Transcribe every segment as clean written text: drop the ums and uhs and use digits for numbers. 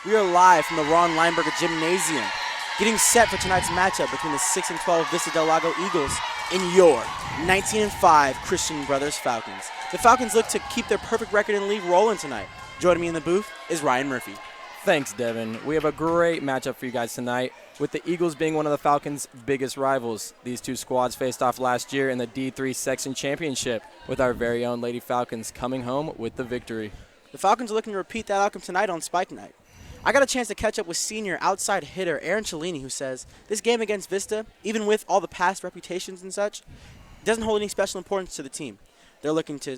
We are live from the Ron Lineberger Gymnasium, getting set for tonight's matchup between the 6 and 12 Vista Del Lago Eagles and your 19 and 5 Christian Brothers Falcons. The Falcons look to keep their perfect record in the league rolling tonight. Joining me in the booth is Ryan Murphy. Thanks, Devin. We have a great matchup for you guys tonight, with the Eagles being one of the Falcons' biggest rivals. These two squads faced off last year in the D3 Section Championship, with our very own Lady Falcons coming home with the victory. The Falcons are looking to repeat that outcome tonight on Spike Night. I got a chance to catch up with senior outside hitter Aaron Cellini, who says this game against Vista, even with all the past reputations and such, doesn't hold any special importance to the team. They're looking to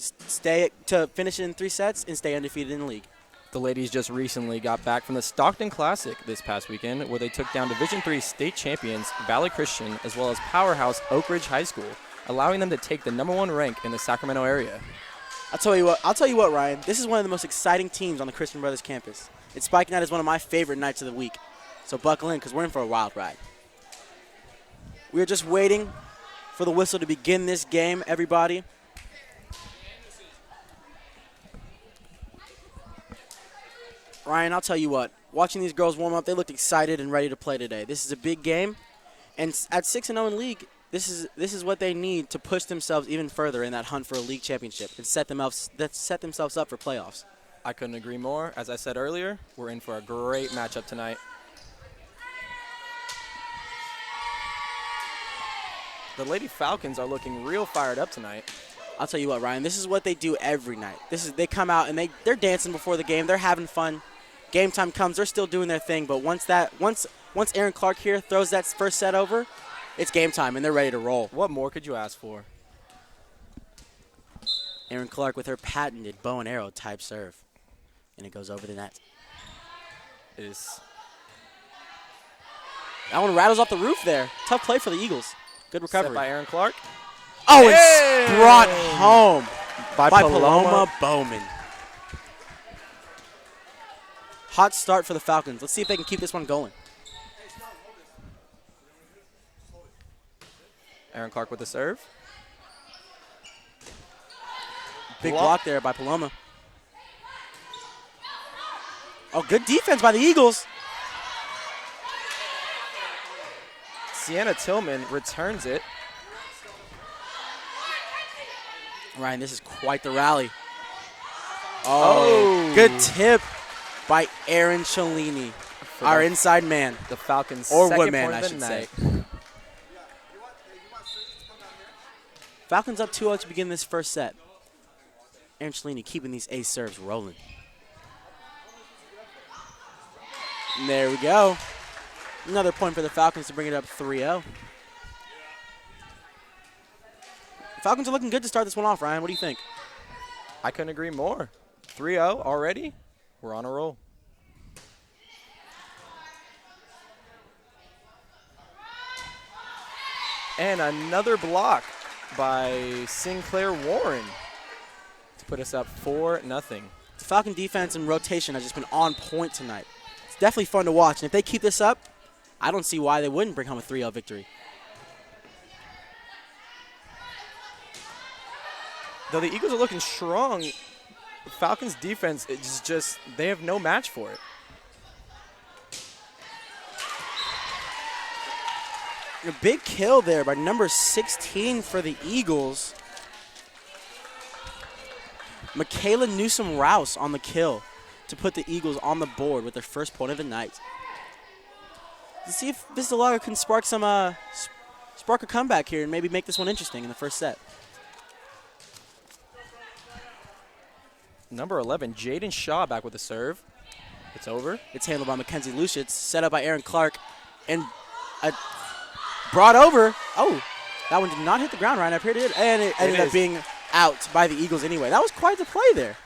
finish it in 3 sets and stay undefeated in the league. The ladies just recently got back from the Stockton Classic this past weekend, where they took down Division III state champions Valley Christian as well as powerhouse Oak Ridge High School, allowing them to take the #1 rank in the Sacramento area. I'll tell you what, Ryan. This is one of the most exciting teams on the Christian Brothers campus. And Spike Night is one of my favorite nights of the week. So buckle in, because we're in for a wild ride. We are just waiting for the whistle to begin this game, everybody. Ryan, I'll tell you what. Watching these girls warm up, they looked excited and ready to play today. This is a big game. And at 6-0 in league, this is what they need to push themselves even further in that hunt for a league championship and set themselves up for playoffs. I couldn't agree more. As I said earlier, we're in for a great matchup tonight. The Lady Falcons are looking real fired up tonight. I'll tell you what, Ryan, this is what they do every night. They come out and they're dancing before the game. They're having fun. Game time comes, they're still doing their thing, but once Aaron Clark here throws that first set over, it's game time and they're ready to roll. What more could you ask for? Aaron Clark with her patented bow and arrow type serve. And it goes over the net. That one rattles off the roof there. Tough play for the Eagles. Good recovery. Set by Aaron Clark. Oh, it's brought home by Paloma Bowman. Hot start for the Falcons. Let's see if they can keep this one going. Aaron Clark with the serve. Big block there by Paloma. Oh, good defense by the Eagles. Sienna Tillman returns it. Ryan, this is quite the rally. Oh, good tip by Aaron Cellini, our inside man. The Falcons' or second woodman, I should say. Falcons up 2-0 to begin this first set. Aaron Cellini keeping these ace serves rolling. And there we go. Another point for the Falcons to bring it up 3-0. Falcons are looking good to start this one off, Ryan. What do you think? I couldn't agree more. 3-0 already. We're on a roll. And another block by Sinclair Warren to put us up 4-0. The Falcon defense and rotation has just been on point tonight. It's definitely fun to watch. And if they keep this up, I don't see why they wouldn't bring home a 3-0 victory. Though the Eagles are looking strong, the Falcons' defense is just, they have no match for it. A big kill there by number 16 for the Eagles. Michaela Newsom-Rouse on the kill to put the Eagles on the board with their first point of the night. Let's see if Vista Del Lago can spark a comeback here and maybe make this one interesting in the first set. Number 11, Jaden Shaw back with the serve. It's over. It's handled by Mackenzie Luschitz, set up by Aaron Clark, and brought over. Oh, that one did not hit the ground, Ryan. Up here it did, and it ended up being out by the Eagles anyway. That was quite the play there.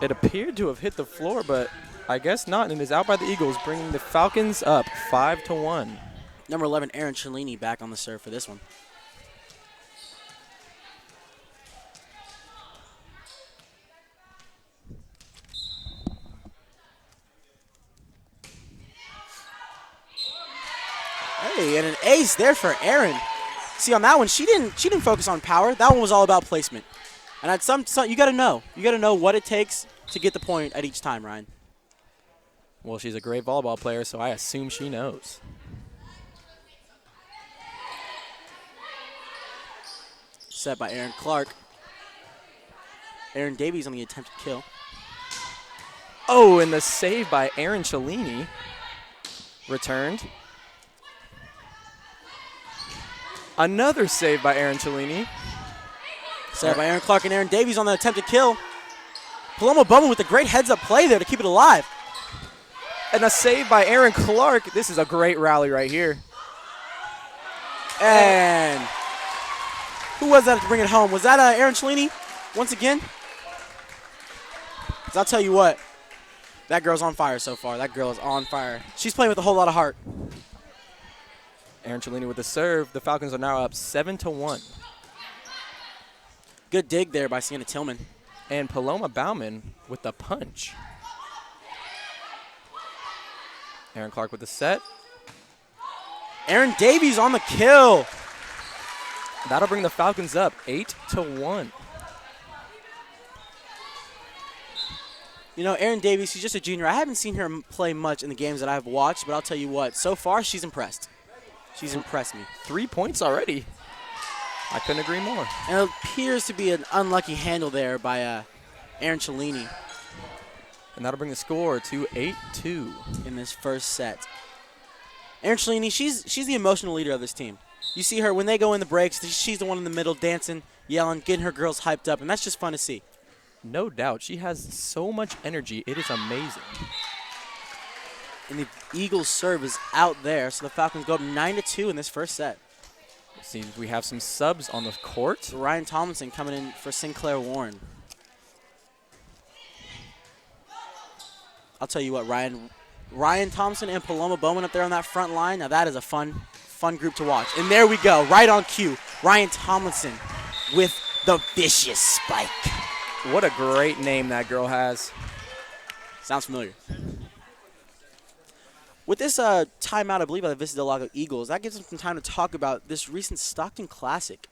It appeared to have hit the floor, but I guess not, and is out by the Eagles, bringing the Falcons up 5-1. Number 11, Aaron Cellini back on the serve for this one. Hey, and an ace there for Aaron. See, on that one, she didn't focus on power. That one was all about placement. And at some you got to know. You got to know what it takes to get the point at each time, Ryan. Well, she's a great volleyball player, so I assume she knows. Set by Aaron Clark. Aaron Davies on the attempted kill. Oh, and the save by Aaron Cellini. Returned. Another save by Aaron Cellini. Set by Aaron Clark and Aaron Davies on the attempted kill. Paloma Bowman with a great heads-up play there to keep it alive. And a save by Aaron Clark. This is a great rally right here. And who was that to bring it home? Was that Aaron Cellini once again? 'Cause I'll tell you what, that girl's on fire so far. That girl is on fire. She's playing with a whole lot of heart. Aaron Cellini with the serve. The Falcons are now up 7-1. Good dig there by Sienna Tillman. And Paloma Bauman with the punch. Aaron Clark with the set. Aaron Davies on the kill. That'll bring the Falcons up 8-1. You know, Aaron Davies, she's just a junior. I haven't seen her play much in the games that I've watched, but I'll tell you what, so far she's impressed. She's impressed me. 3 points already. I couldn't agree more. And it appears to be an unlucky handle there by Aaron Cellini And that'll bring the score to 8-2. in this first set. Aaron Cellini, she's the emotional leader of this team. You see her when they go in the breaks, she's the one in the middle dancing, yelling, getting her girls hyped up, and that's just fun to see. No doubt. She has so much energy. It is amazing. And the Eagles' serve is out there, so the Falcons go up 9-2 in this first set. Seems we have some subs on the court. So Ryan Tomlinson coming in for Sinclair Warren. I'll tell you what, Ryan Thompson and Paloma Bowman up there on that front line. Now that is a fun group to watch. And there we go, right on cue. Ryan Tomlinson with the vicious spike. What a great name that girl has. Sounds familiar. With this timeout, I believe, by the Vista Del Lago Eagles, that gives them some time to talk about this recent Stockton Classic.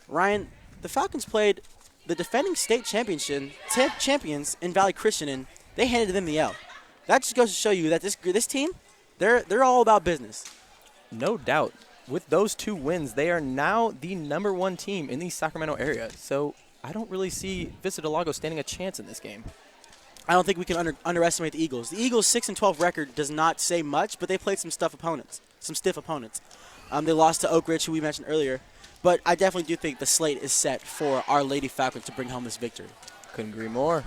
Ryan, the Falcons played the defending state champions in Valley Christian, and they handed them the L. That just goes to show you that this team, they're all about business. No doubt. With those 2 wins, they are now the #1 team in the Sacramento area. So I don't really see Vista Del Lago standing a chance in this game. I don't think we can underestimate the Eagles. The Eagles' 6-12 record does not say much, but they played some stiff opponents. They lost to Oak Ridge, who we mentioned earlier. But I definitely do think the slate is set for our Lady Falcons to bring home this victory. Couldn't agree more.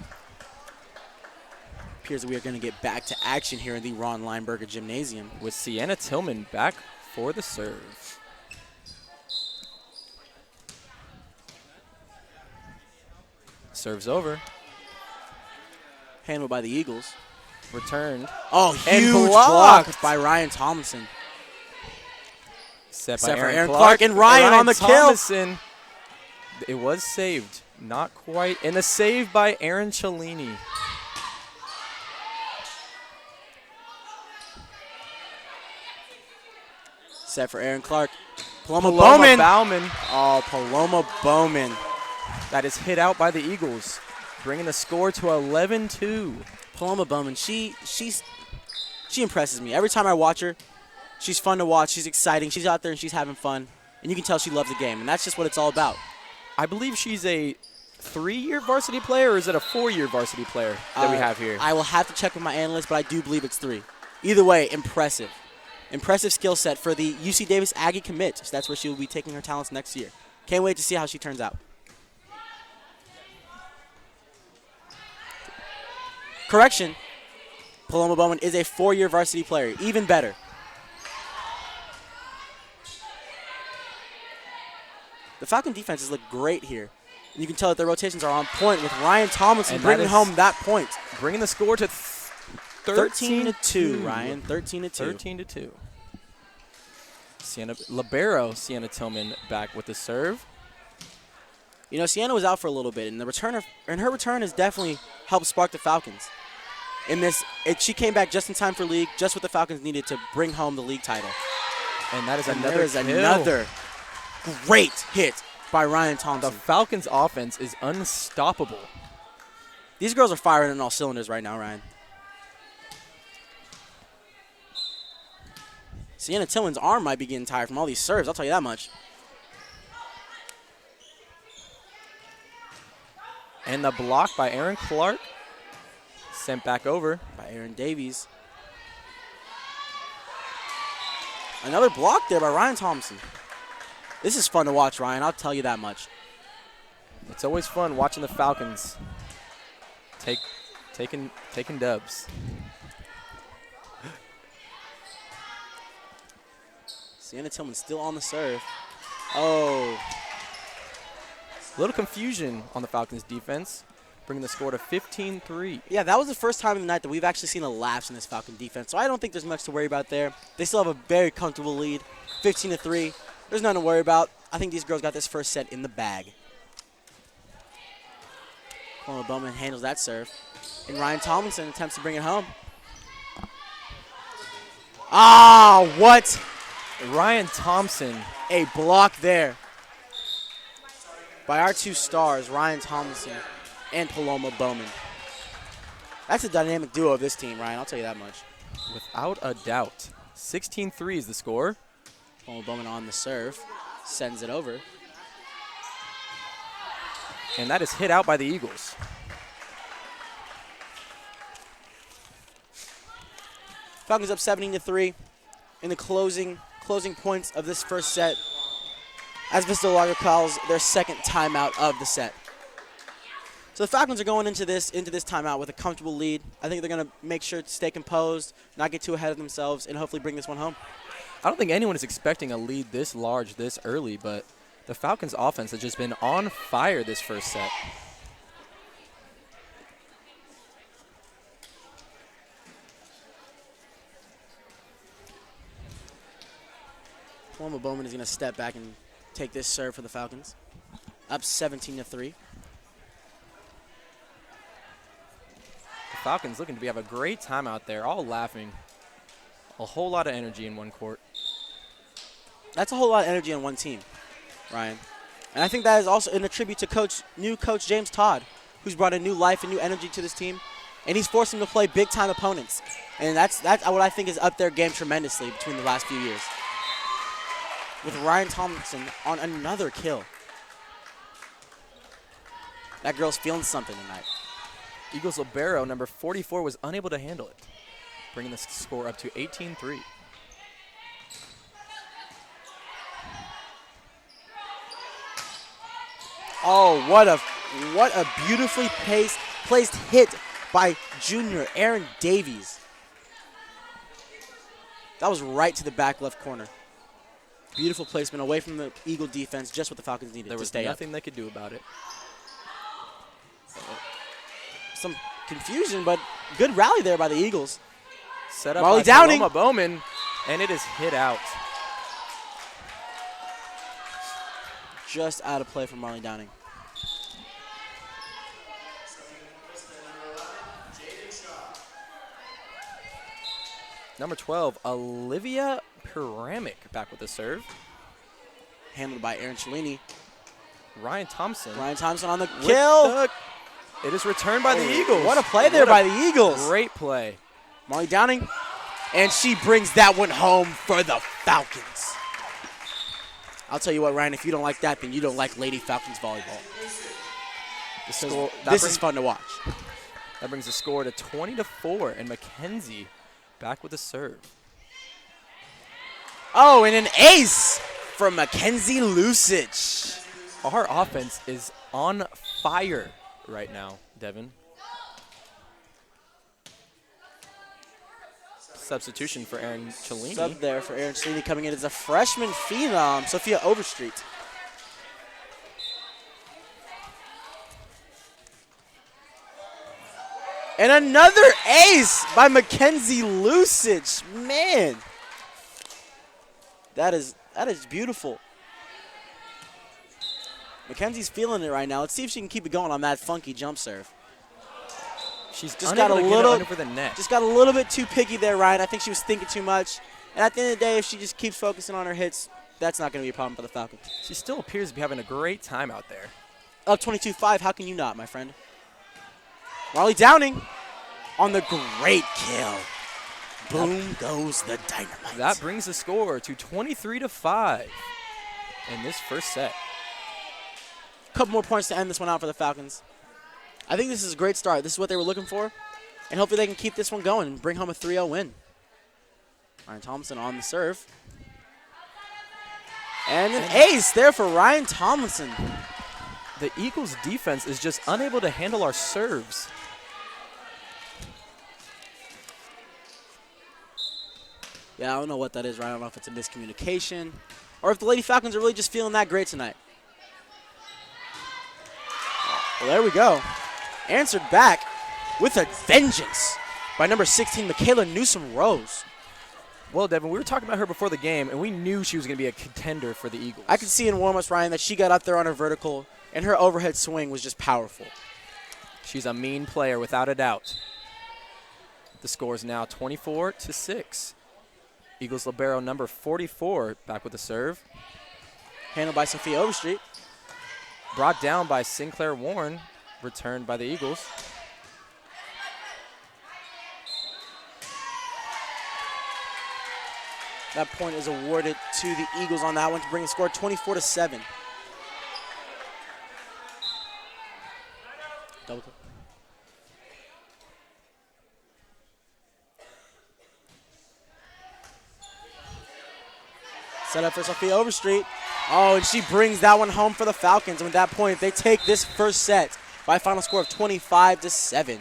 Appears that we are going to get back to action here in the Ron Lineberger Gymnasium. With Sienna Tillman back for the serve. Serves over. Handled by the Eagles. Returned. Oh, And huge blocked. block by Ryan Tomlinson. Set by Set for Aaron Aaron Clark. Clark and Ryan on the kill. Thomason. It was saved. Not quite. And a save by Aaron Cellini. Set for Aaron Clark. Paloma Bowman. Bauman. Oh, Paloma Bowman. That is hit out by the Eagles, bringing the score to 11-2. Paloma Bowman, she impresses me. Every time I watch her, she's fun to watch. She's exciting. She's out there and she's having fun. And you can tell she loves the game. And that's just what it's all about. I believe she's a 3-year varsity player, or is it a 4-year varsity player that we have here? I will have to check with my analyst, but I do believe it's 3. Either way, impressive. Impressive skill set for the UC Davis Aggie commit. So that's where she will be taking her talents next year. Can't wait to see how she turns out. Correction, Paloma Bowman is a 4-year varsity player. Even better. The Falcon defenses look great here. And you can tell that their rotations are on point with Ryan Tomlinson And bringing home that point. Bringing the score to 13-2, Ryan. 13-2. 13-2. Libero Sienna Tillman back with the serve. You know, Sienna was out for a little bit, and her return has definitely helped spark the Falcons. She came back just in time for league, just what the Falcons needed to bring home the league title. And that is And another there is kill. another great hit by Ryan The Thompson. Falcons' offense is unstoppable. These girls are firing on all cylinders right now, Ryan. Sienna Tillman's arm might be getting tired from all these serves, I'll tell you that much. And the block by Aaron Clark. Sent back over. By Aaron Davies. Another block there by Ryan Thompson. This is fun to watch, Ryan, I'll tell you that much. It's always fun watching the Falcons taking dubs. Sienna Tillman still on the serve. Oh. A little confusion on the Falcons' defense, bringing the score to 15-3. Yeah, that was the first time in the night that we've actually seen a lapse in this Falcon defense, so I don't think there's much to worry about there. They still have a very comfortable lead, 15-3. There's nothing to worry about. I think these girls got this first set in the bag. Paloma Bowman handles that serve. And Ryan Tomlinson attempts to bring it home. Ah, what? Ryan Thompson. A block there by our two stars, Ryan Tomlinson and Paloma Bowman. That's a dynamic duo of this team, Ryan. I'll tell you that much. Without a doubt. 16-3 is the score. Paloma Bowman on the serve. Sends it over. And that is hit out by the Eagles. Falcons up 17-3 in the closing points of this first set as Vista Del Lago calls their second timeout of the set. So the Falcons are going into this timeout with a comfortable lead. I think they're going to make sure to stay composed, not get too ahead of themselves, and hopefully bring this one home. I don't think anyone is expecting a lead this large this early, but the Falcons' offense has just been on fire this first set. Paloma Bowman is going to step back and take this serve for the Falcons. Up 17-3. The Falcons looking to have a great time out there, all laughing. A whole lot of energy in one court. That's a whole lot of energy on one team, Ryan. And I think that is also in a tribute to new coach James Todd, who's brought a new life and new energy to this team. And he's forced them to play big-time opponents. And that's what I think is up their game tremendously between the last few years. With Ryan Tomlinson on another kill. That girl's feeling something tonight. Eagles libero, number 44, was unable to handle it, bringing the score up to 18-3. Oh, what a beautifully placed hit by junior Aaron Davies. That was right to the back left corner. Beautiful placement away from the Eagle defense, just what the Falcons needed There to was stay nothing they could do about it. Some confusion, but good rally there by the Eagles. Set up Marley by Downing. Paloma Bowman, and it is hit out. Just out of play from Marley Downing. Number 12, Olivia Piramic back with the serve. Handled by Aaron Cellini. Ryan Thompson. Ryan Thompson on the with kill. It is returned by the Eagles. What a play there by the Eagles. Great play. Marley Downing. And she brings that one home for the Falcons. I'll tell you what, Ryan, if you don't like that, then you don't like Lady Falcons volleyball. This is fun to watch. That brings the score to 20-4, and Mackenzie back with the serve. Oh, and an ace from Mackenzie Lusich. Our offense is on fire right now, Devin. Substitution for Aaron Cellini. Sub there for Aaron Cellini coming in as a freshman phenom, Sophia Overstreet. And another ace by Mackenzie Lusich. Man, that is beautiful. Mackenzie's feeling it right now. Let's see if she can keep it going on that funky jump serve. She's just got a little under the net. Just got a little bit too picky there, Ryan. I think she was thinking too much. And at the end of the day, if she just keeps focusing on her hits, That's not going to be a problem for the Falcons. She still appears to be having a great time out there. Up 22-5, how can you not, my friend? Marley Downing on the great kill. Boom goes the dynamite. That brings the score to 23-5 in this first set. Couple more points to end this one out for the Falcons. I think this is a great start. This is what they were looking for. And hopefully they can keep this one going and bring home a 3-0 win. Ryan Tomlinson on the serve. And an ace there for Ryan Tomlinson. The Eagles' defense is just unable to handle our serves. Yeah, I don't know what that is, Ryan. I don't know if it's a miscommunication or if the Lady Falcons are really just feeling that great tonight. Well, there we go. Answered back with a vengeance by number 16, Michaela Newsom-Rose. Well, Devin, we were talking about her before the game, and we knew she was going to be a contender for the Eagles. I could see in warm-ups, Ryan, that she got up there on her vertical, and her overhead swing was just powerful. She's a mean player, without a doubt. The score is now 24-6. Eagles libero number 44 back with the serve. Handled by Sophia Overstreet. Brought down by Sinclair Warren. Returned by the Eagles. That point is awarded to the Eagles on that one to bring the score 24-7. Double click. Set up for Sophia Overstreet. Oh, and she brings that one home for the Falcons. And at that point, they take this first set by a final score of 25-7.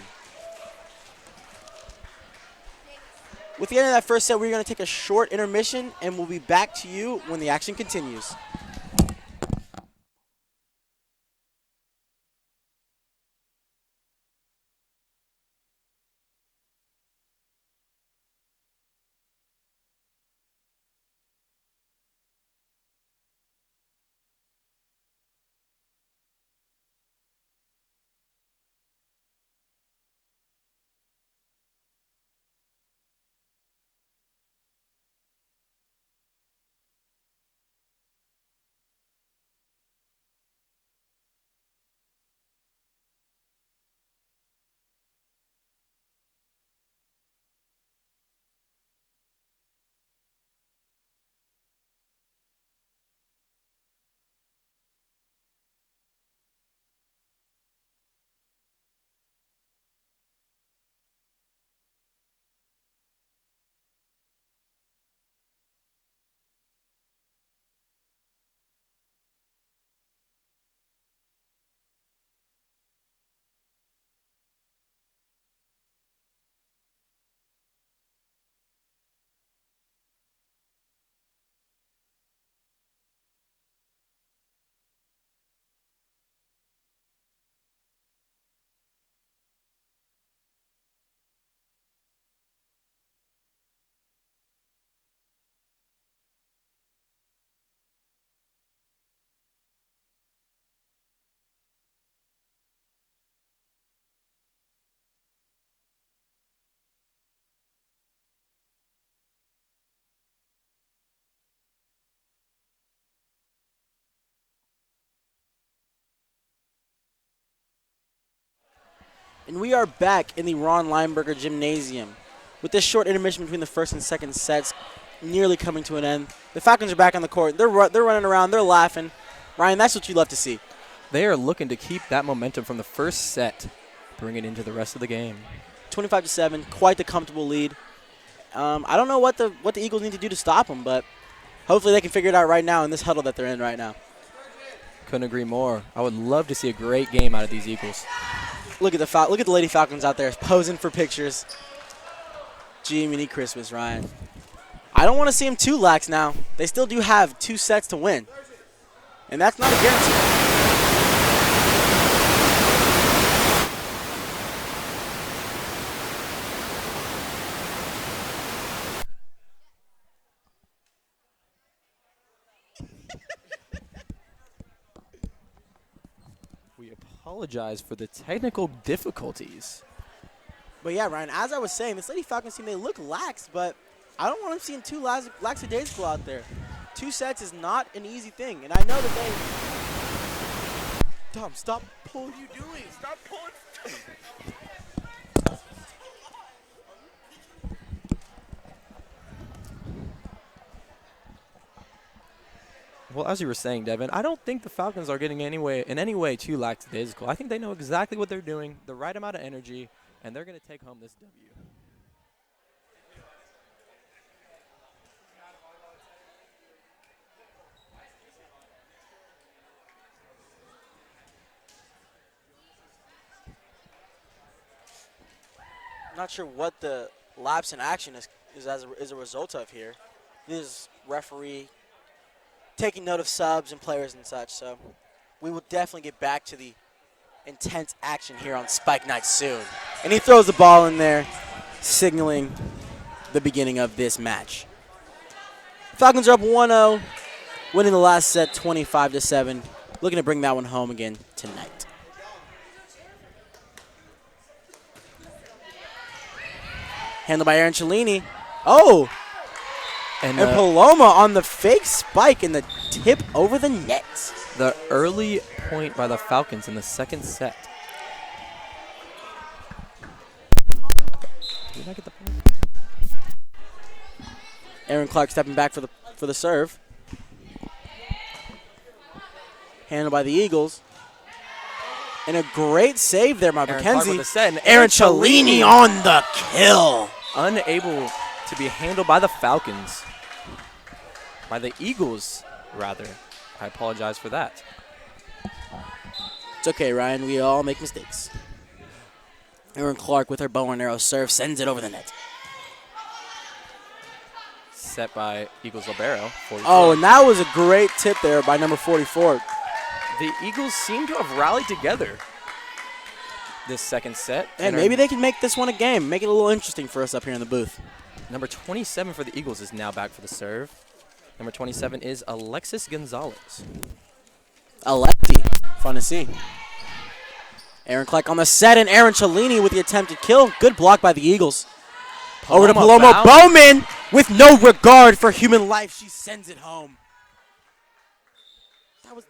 With the end of that first set, we're going to take a short intermission, and we'll be back to you when the action continues. And we are back in the Ron Lineberger Gymnasium with this short intermission between the first and second sets nearly coming to an end. The Falcons are back on the court. They're running around. They're laughing. Ryan, that's what you love to see. They are looking to keep that momentum from the first set, bring it into the rest of the game. 25-7, quite the comfortable lead. I don't know what the Eagles need to do to stop them, but hopefully they can figure it out right now in this huddle that they're in right now. Couldn't agree more. I would love to see a great game out of these Eagles. Look at the Lady Falcons out there posing for pictures. Jiminy Christmas, Ryan. I don't want to see them too lax now. They still do have 2 sets to win, and that's not a guarantee. We apologize for the technical difficulties. But yeah, Ryan, as I was saying, this Lady Falcons team, they look lax, but I don't want them seeing too lackadaisical out there. 2 sets is not an easy thing, and I know that they. Tom, stop pulling. What are you doing? Stop pulling. Well, as you were saying, Devin, I don't think the Falcons are getting in any way too lackadaisical. I think they know exactly what they're doing, the right amount of energy, and they're going to take home this W. I'm not sure what the lapse in action is a result of here. This is referee taking note of subs and players and such, so we will definitely get back to the intense action here on Spike Night soon. And he throws the ball in there, signaling the beginning of this match. Falcons are up 1-0, winning the last set 25-7, looking to bring that one home again tonight. Handled by Aaron Cellini. Oh! And Paloma on the fake spike and the tip over the net. The early point by the Falcons in the second set. Did I get the point? Aaron Clark stepping back for the serve. Handled by the Eagles. And a great save there by McKenzie. And Aaron Cellini on the kill. Unable to be handled by the Falcons. By the Eagles, rather. I apologize for that. It's okay, Ryan. We all make mistakes. Aaron Clark with her bow and arrow serve sends it over the net. Set by Eagles libero. Oh, and that was a great tip there by number 44. The Eagles seem to have rallied together this second set. And maybe they can make this one a game. Make it a little interesting for us up here in the booth. Number 27 for the Eagles is now back for the serve. Number 27 is Alexis Gonzalez. Alexi. Fun to see. Aaron Clark on the set, and Aaron Cellini with the attempted kill. Good block by the Eagles. Over to Paloma Bowman with no regard for human life. She sends it home. That was...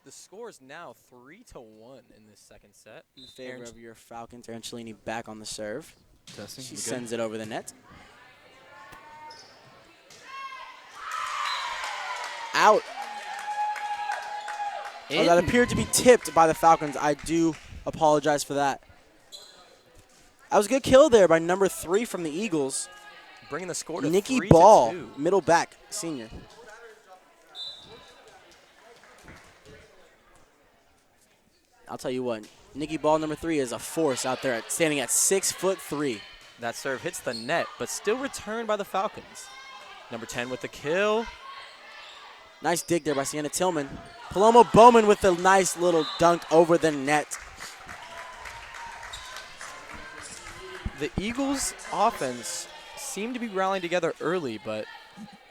The score is now 3-1 in this second set. In favor of your Falcons, Aaron Cellini back on the serve. Testing. She sends it over the net. Out. Oh, that appeared to be tipped by the Falcons. I do apologize for that. That was a good kill there by number 3 from the Eagles. Bringing the score to Nikki 3-2. Ball, middle back, senior. I'll tell you what, Nikki Ball, number 3, is a force out there, standing at 6'3". That serve hits the net, but still returned by the Falcons. Number 10 with the kill. Nice dig there by Sienna Tillman. Paloma Bowman with a nice little dunk over the net. The Eagles' offense seemed to be rallying together early, but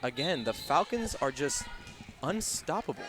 again, the Falcons are just unstoppable.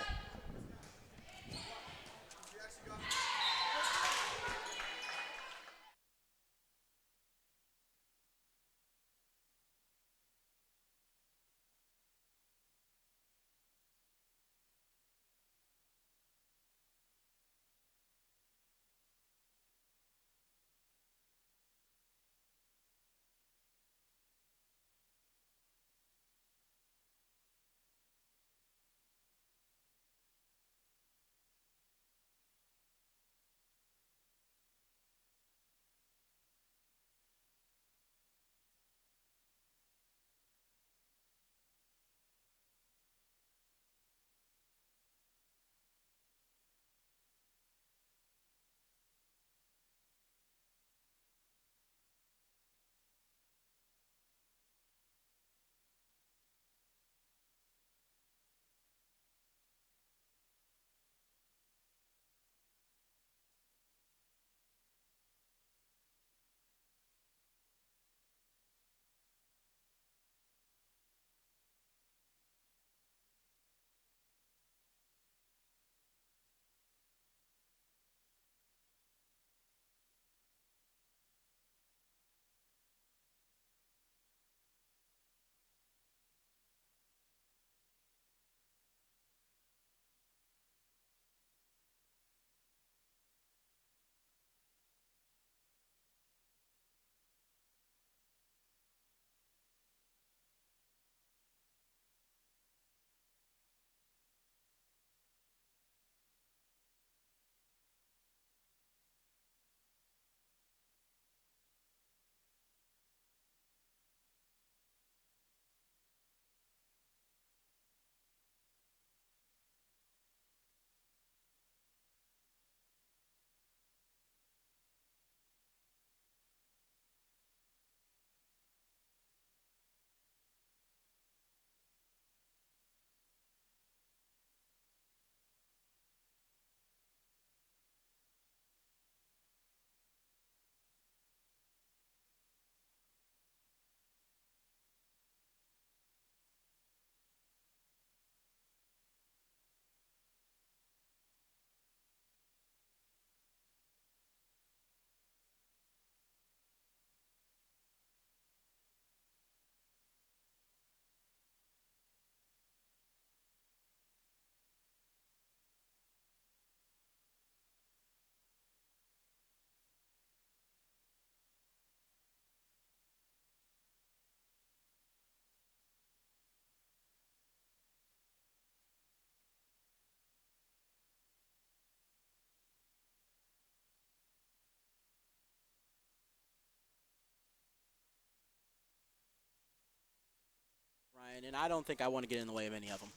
Ryan, and I don't think I want to get in the way of any of them.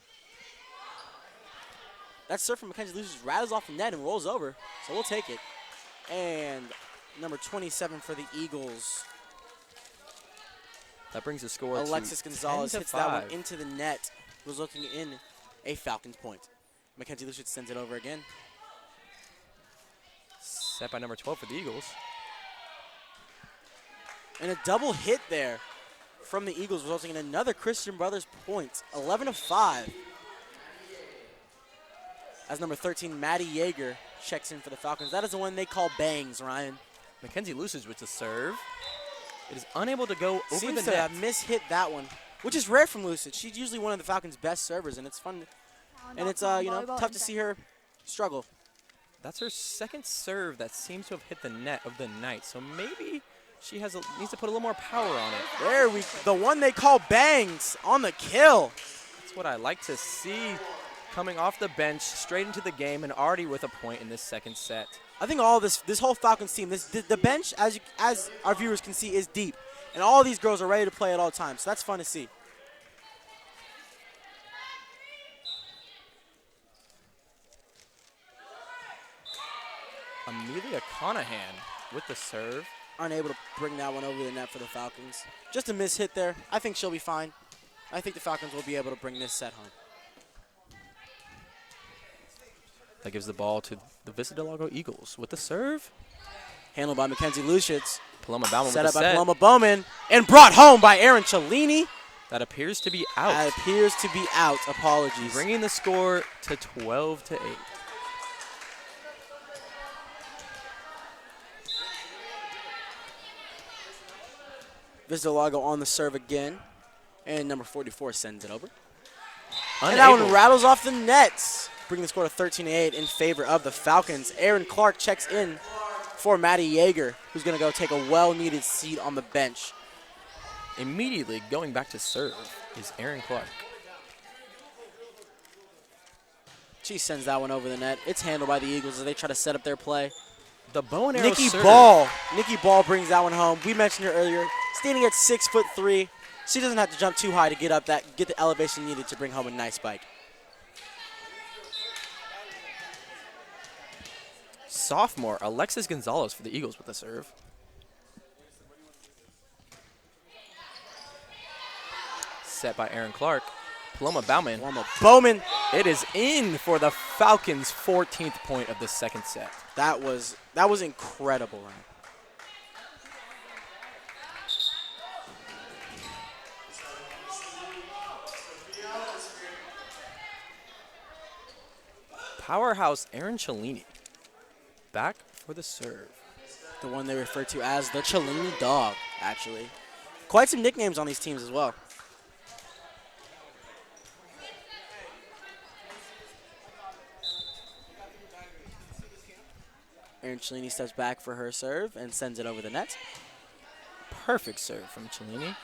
That serve from Mackenzie Lucius rattles off the net and rolls over, so we'll take it. And number 27 for the Eagles. That brings the score Alexis to Gonzalez 10-5. hits that one into the net, resulting in a Falcons point. Mackenzie Lucius sends it over again. Set by number 12 for the Eagles. And a double hit there from the Eagles, resulting in another Christian Brothers point. 11-5. As number 13, Maddie Yeager, checks in for the Falcons. That is the one they call bangs, Ryan. Mackenzie Lucius with the serve. It is unable to go over Seems the to net. mishit that one, which is rare from Lucius. She's usually one of the Falcons' best servers, and it's fun. And it's tough to see her struggle. That's her second serve that seems to have hit the net of the night. So maybe she needs to put a little more power on it. The one they call bangs on the kill. That's what I like to see. Coming off the bench, straight into the game, and already with a point in this second set. I think all this whole Falcons team, the bench, as our viewers can see, is deep. And all these girls are ready to play at all times. So that's fun to see. Amelia Conahan with the serve. Unable to bring that one over the net for the Falcons. Just a miss hit there. I think she'll be fine. I think the Falcons will be able to bring this set home. That gives the ball to the Vista Del Lago Eagles with the serve. Handled by Mackenzie Lucius. Paloma Bauman Set with up the by set. Paloma Bowman. And brought home by Erin Cellini. That appears to be out. That appears to be out. Apologies. Bringing the score to 12-8. Vista Del Lago on the serve again. And number 44 sends it over. Unable. And that one rattles off the nets. Bringing the score to 13-8 in favor of the Falcons. Aaron Clark checks in for Maddie Yeager, who's going to go take a well-needed seat on the bench. Immediately going back to serve is Aaron Clark. She sends that one over the net. It's handled by the Eagles as they try to set up their play. The bow and arrow Nikki serve. Ball. Nikki Ball brings that one home. We mentioned her earlier. Standing at 6'3", she doesn't have to jump too high to get the elevation needed to bring home a nice spike. Sophomore Alexis Gonzalez for the Eagles with the serve. Set by Aaron Clark. Paloma Bauman. Paloma Bowman. It is in for the Falcons' 14th point of the second set. That was incredible, Ryan. Powerhouse Erin Cellini back for the serve. The one they refer to as the Cellini Dog, actually. Quite some nicknames on these teams as well. Erin Cellini steps back for her serve and sends it over the net. Perfect serve from Cellini.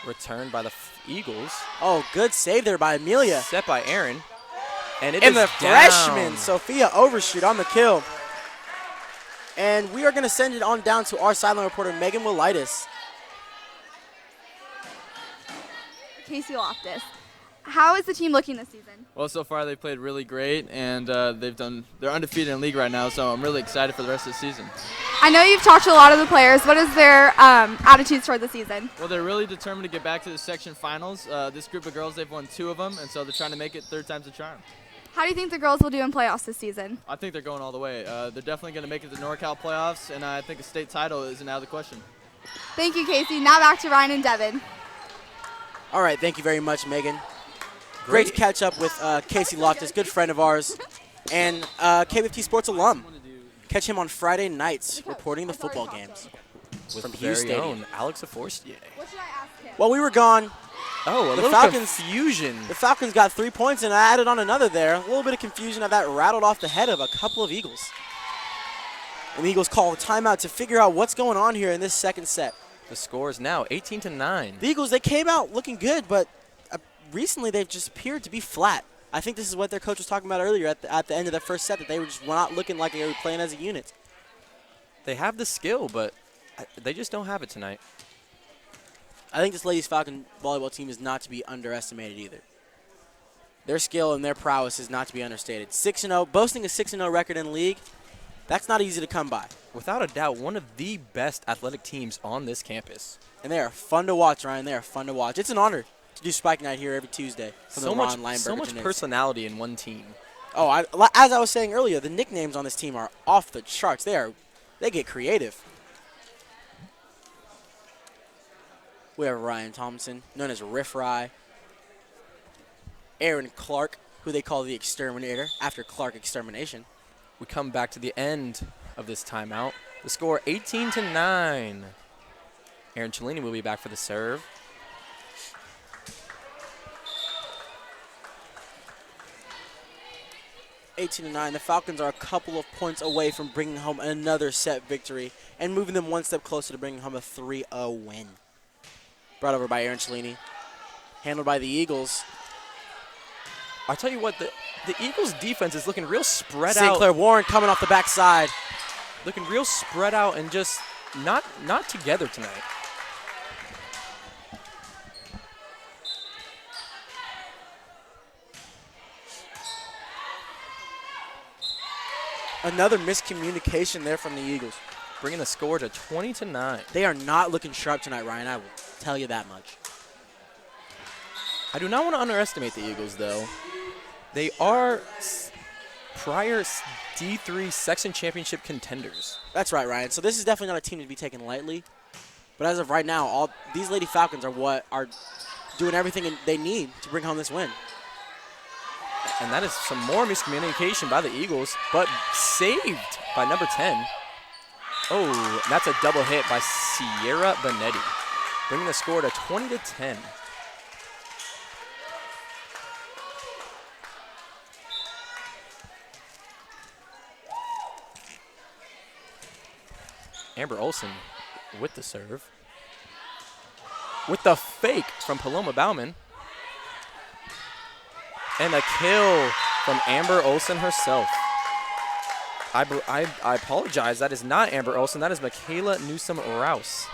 Returned by the Eagles. Oh, good save there by Amelia. Set by Aaron. And it And is the down. freshman, Sophia Overstreet, on the kill. And we are going to send it on down to our sideline reporter, Megan Willitis. Casey Loftus. How is the team looking this season? Well, so far they've played really great, and they're undefeated in league right now, so I'm really excited for the rest of the season. I know you've talked to a lot of the players. What is their attitudes toward the season? Well, they're really determined to get back to the section finals. This group of girls, they've won 2 of them, and so they're trying to make it third time's a charm. How do you think the girls will do in playoffs this season? I think they're going all the way. They're definitely going to make it to the NorCal playoffs, and I think a state title isn't out of the question. Thank you, Casey. Now back to Ryan and Devin. All right, thank you very much, Megan. Great to catch up with Casey Loftus, good friend of ours, and KBFT Sports alum. Catch him on Friday nights reporting the football games With from the Hughes very Stadium. own Alex Aforstier. What should I ask him? While we were gone, Oh, a The little Falcons- confusion. the Falcons got 3 points and added on another there. A little bit of confusion of that rattled off the head of a couple of Eagles. And the Eagles call a timeout to figure out what's going on here in this second set. The score is now 18-9. The Eagles, they came out looking good, but recently they've just appeared to be flat. I think this is what their coach was talking about earlier at the end of the first set, that they were just not looking like they were playing as a unit. They have the skill, but they just don't have it tonight. I think this ladies Falcon volleyball team is not to be underestimated either. Their skill and their prowess is not to be understated. 6-0, boasting a 6-0 record in league, that's not easy to come by. Without a doubt, one of the best athletic teams on this campus. And they are fun to watch, Ryan. They are fun to watch. It's an honor to do Spike Night here every Tuesday. From So the much, Ron Lineberger so much Gymnasium. personality in one team. Oh, as I was saying earlier, the nicknames on this team are off the charts. They get creative. We have Ryan Thompson, known as Riff Rye. Aaron Clark, who they call the Exterminator, after Clark Extermination. We come back to the end of this timeout. The score 18-9. Aaron Cellini will be back for the serve. (18-9). The Falcons are a couple of points away from bringing home another set victory and moving them one step closer to bringing home a 3-0 win. Brought over by Aaron Cellini. Handled by the Eagles. I'll tell you what, the Eagles' defense is looking real spread St. out. Clair Warren coming off the backside. Looking real spread out and just not together tonight. Another miscommunication there from the Eagles. Bringing the score to 20-9. They are not looking sharp tonight, Ryan. I will tell you that much. I do not want to underestimate the Eagles, though. They are prior D3 section championship contenders. That's right, Ryan. So this is definitely not a team to be taken lightly. But as of right now, all these Lady Falcons are doing everything they need to bring home this win. And that is some more miscommunication by the Eagles, but saved by number 10. Oh, that's a double hit by Sierra Benetti, bringing the score to 20-10. Amber Olsen with the serve. With the fake from Paloma Bauman. And a kill from Amber Olsen herself. I apologize. That is not Amber Olsen. That is Michaela Newsom-Rouse.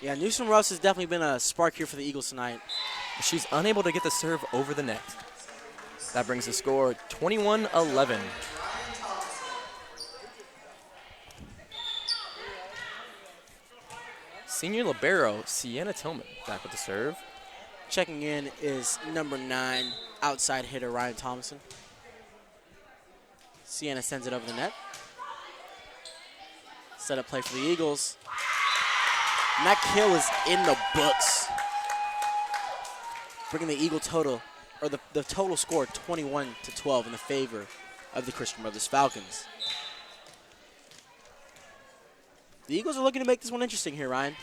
Yeah, Newsom-Rouse has definitely been a spark here for the Eagles tonight. She's unable to get the serve over the net. That brings the score 21-11. Senior libero Sienna Tillman back with the serve. Checking in is number 9 outside hitter Ryan Thompson. Sienna sends it over the net. Set up play for the Eagles. And that kill is in the books. Bringing the Eagle total, or the total score 21-12 in the favor of the Christian Brothers Falcons. The Eagles are looking to make this one interesting here, Ryan.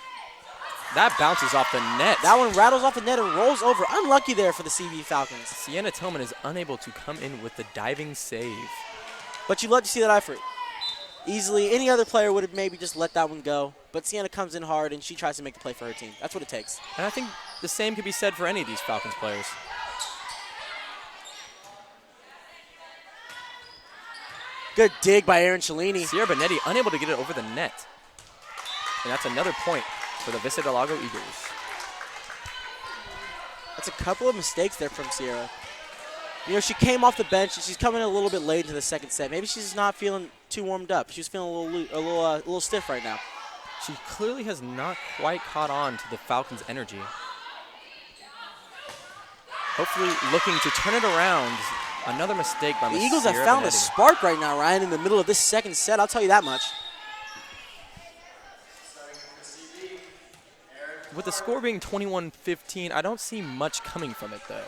That bounces off the net. That one rattles off the net and rolls over. Unlucky there for the CV Falcons. Sienna Tillman is unable to come in with the diving save. But you love to see that effort. Easily, any other player would have maybe just let that one go. But Sienna comes in hard and she tries to make the play for her team. That's what it takes. And I think the same could be said for any of these Falcons players. Good dig by Aaron Cellini. Sierra Benetti unable to get it over the net. And that's another point for the Vista Del Lago Eagles. That's a couple of mistakes there from Sierra. You know, she came off the bench and she's coming a little bit late into the second set. Maybe she's not feeling too warmed up. She's feeling a little stiff right now. She clearly has not quite caught on to the Falcons' energy. Hopefully looking to turn it around. Another mistake by The Eagles have Sierra found a Benetti. spark right now, Ryan, in the middle of this second set. I'll tell you that much. With the score being 21-15, I don't see much coming from it, though.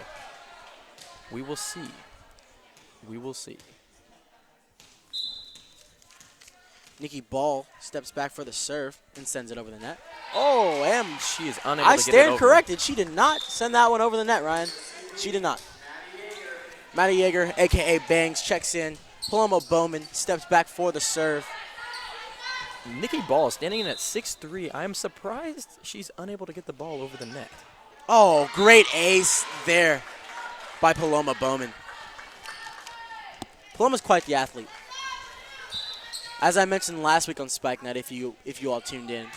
We will see. We will see. Nikki Ball steps back for the serve and sends it over the net. Oh, She is unable to get it stand over. corrected. She did not send that one over the net, Ryan. She did not. Maddie Yeager, a.k.a. Bangs, checks in. Paloma Bowman steps back for the serve. Nikki Ball standing in at 6'3". I am surprised she's unable to get the ball over the net. Oh, great ace there by Paloma Bowman. Paloma's quite the athlete. As I mentioned last week on Spike Night, if you all tuned in,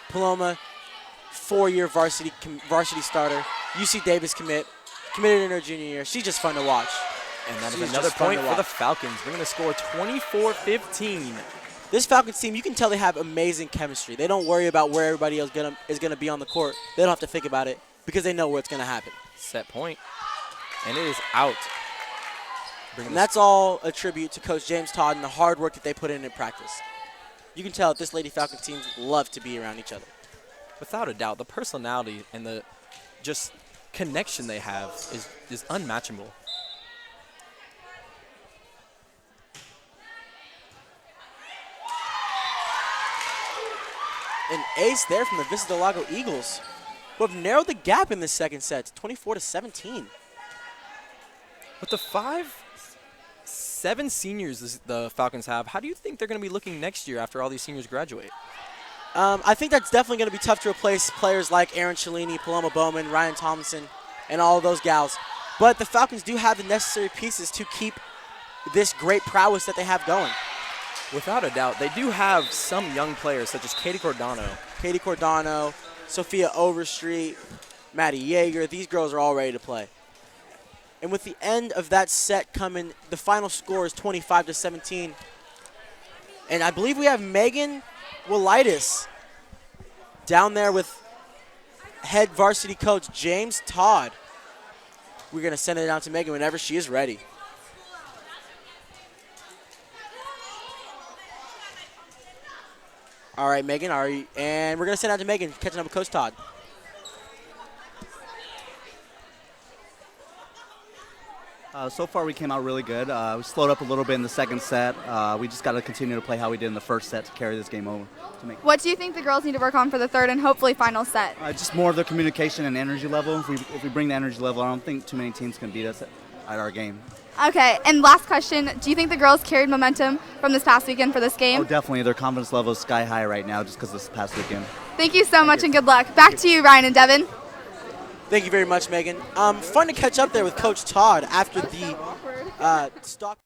Paloma, 4-year varsity starter, UC Davis committed in her junior year. She's just fun to watch. And that is another point for the Falcons, bringing the score 24-15. This Falcons team, you can tell they have amazing chemistry. They don't worry about where everybody else is gonna be on the court. They don't have to think about it because they know where it's gonna happen. Set point, and it is out. And that's all a tribute to Coach James Todd and the hard work that they put in practice. You can tell that this Lady Falcons team love to be around each other. Without a doubt, the personality and the just connection they have is unmatchable. An ace there from the Vista Del Lago Eagles, who have narrowed the gap in this second set, 24-17. With the 7 seniors the Falcons have, how do you think they're going to be looking next year after all these seniors graduate? I think that's definitely going to be tough to replace players like Erin Cellini, Paloma Bowman, Ryan Thompson, and all of those gals. But the Falcons do have the necessary pieces to keep this great prowess that they have going. Without a doubt, they do have some young players such as Katie Cordano, Sophia Overstreet, Maddie Yeager. These girls are all ready to play. And with the end of that set coming, the final score is 25-17. And I believe we have Megan Willitis down there with head varsity coach James Todd. We're going to send it down to Megan whenever she is ready. All right, Megan, and we're going to send it out to Megan, catching up with Coach Todd. So far, we came out really good. We slowed up a little bit in the second set. We just got to continue to play how we did in the first set to carry this game over. What do you think the girls need to work on for the third and hopefully final set? Just more of the communication and energy level. If we bring the energy level, I don't think too many teams can beat us at our game. Okay, and last question. Do you think the girls carried momentum from this past weekend for this game? Oh, definitely. Their confidence level is sky high right now just because this past weekend. Thank you so much and good luck. Back to you, Ryan and Devin. Thank you very much, Megan. Fun to catch up there with Coach Todd after the stock.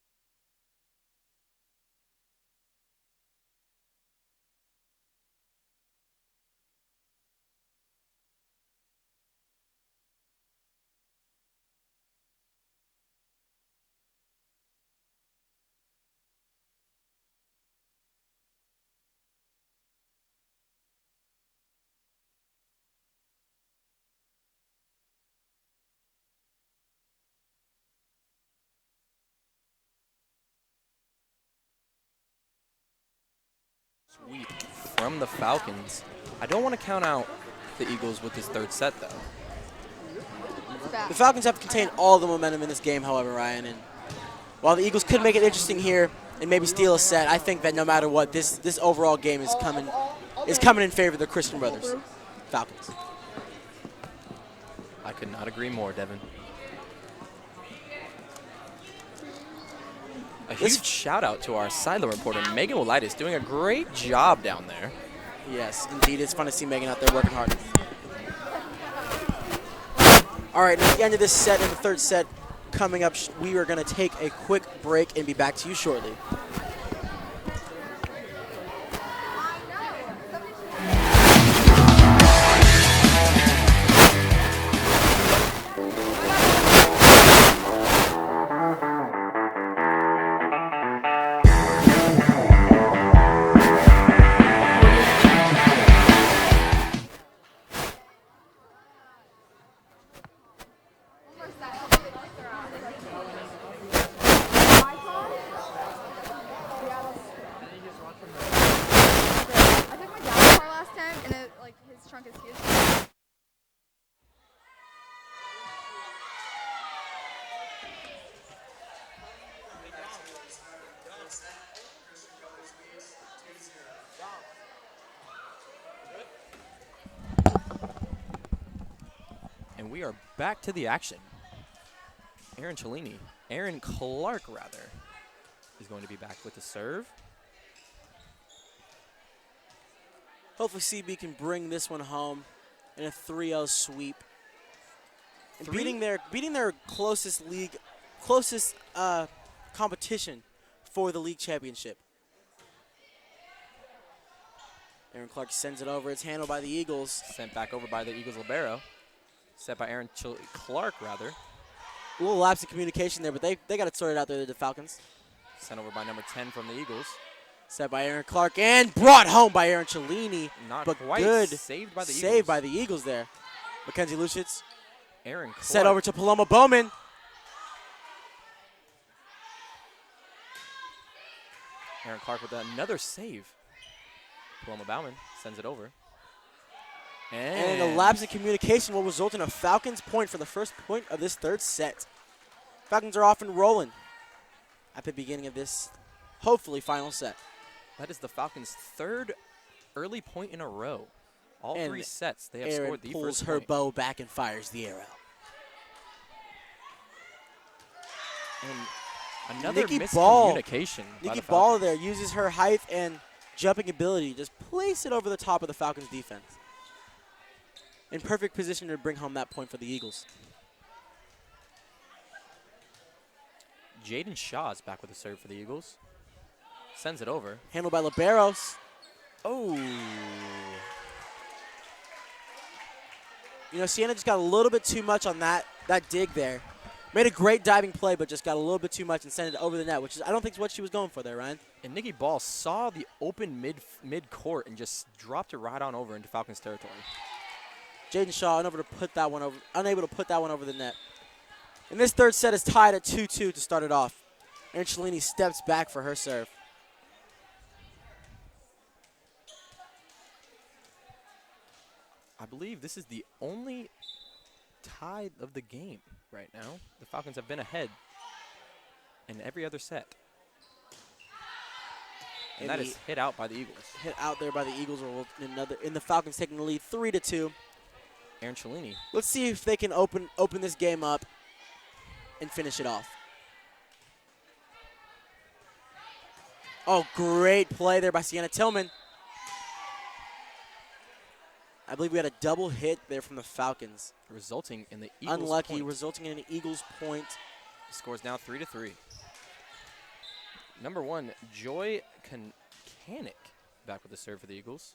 Sweep from the Falcons. I don't want to count out the Eagles with this third set, though. The Falcons have to contain all the momentum in this game, however, Ryan. And while the Eagles could make it interesting here and maybe steal a set, I think that no matter what, this overall game is coming in favor of the Christian Brothers Falcons. I could not agree more, Devin. A huge shout out to our sideline reporter, Megan Willitis, doing a great job down there. Yes, indeed. It's fun to see Megan out there working hard. All right, at the end of this set, in the third set coming up, we are going to take a quick break and be back to you shortly. And we are back to the action. Erin Clark, is going to be back with the serve. Hopefully CB can bring this one home in a 3-0 sweep. And beating their closest competition for the league championship. Aaron Clark sends it over. It's handled by the Eagles. Sent back over by the Eagles libero. Set by Clark, rather. A little lapse in communication there, but they got it sorted out there, the Falcons. Sent over by number 10 from the Eagles. Set by Aaron Clark and brought home by Aaron Cellini. Not but quite. Good. Saved by the Eagles. Saved by the Eagles there. Mackenzie Luschitz. Aaron Clark. Set over to Paloma Bowman. Aaron Clark with another save. Paloma Bauman sends it over. And a lapse in communication will result in a Falcons point for the first point of this third set. Falcons are off and rolling at the beginning of this, hopefully, final set. That is the Falcons' third early point in a row. All And 3 sets, they have Aaron scored the pulls first her point. bow back and fires the arrow. And another Nikki miscommunication by Nikki the Ball Falcons. there uses her height and jumping ability to just place it over the top of the Falcons' defense. In perfect position to bring home that point for the Eagles. Jaden Shaw's back with a serve for the Eagles. Sends it over. Handled by liberos. Oh. You know, Sienna just got a little bit too much on that dig there. Made a great diving play, but just got a little bit too much and sent it over the net, which is I don't think is what she was going for there, Ryan. And Nikki Ball saw the open mid-court and just dropped it right on over into Falcons territory. Jaden Shaw unable to put that one over the net. And this third set is tied at 2-2 to start it off. Aaron Cellini steps back for her serve. I believe this is the only tie of the game right now. The Falcons have been ahead in every other set. And that is hit out by the Eagles. Hit out there by the Eagles, or in the Falcons taking the lead 3-2. Aaron Cellini. Let's see if they can open this game up and finish it off. Oh, great play there by Sienna Tillman. I believe we had a double hit there from the Falcons. Resulting in the Eagles Unlucky, point. resulting in an Eagles point. The score is now 3-3. Number 1, Joy Kanik back with the serve for the Eagles.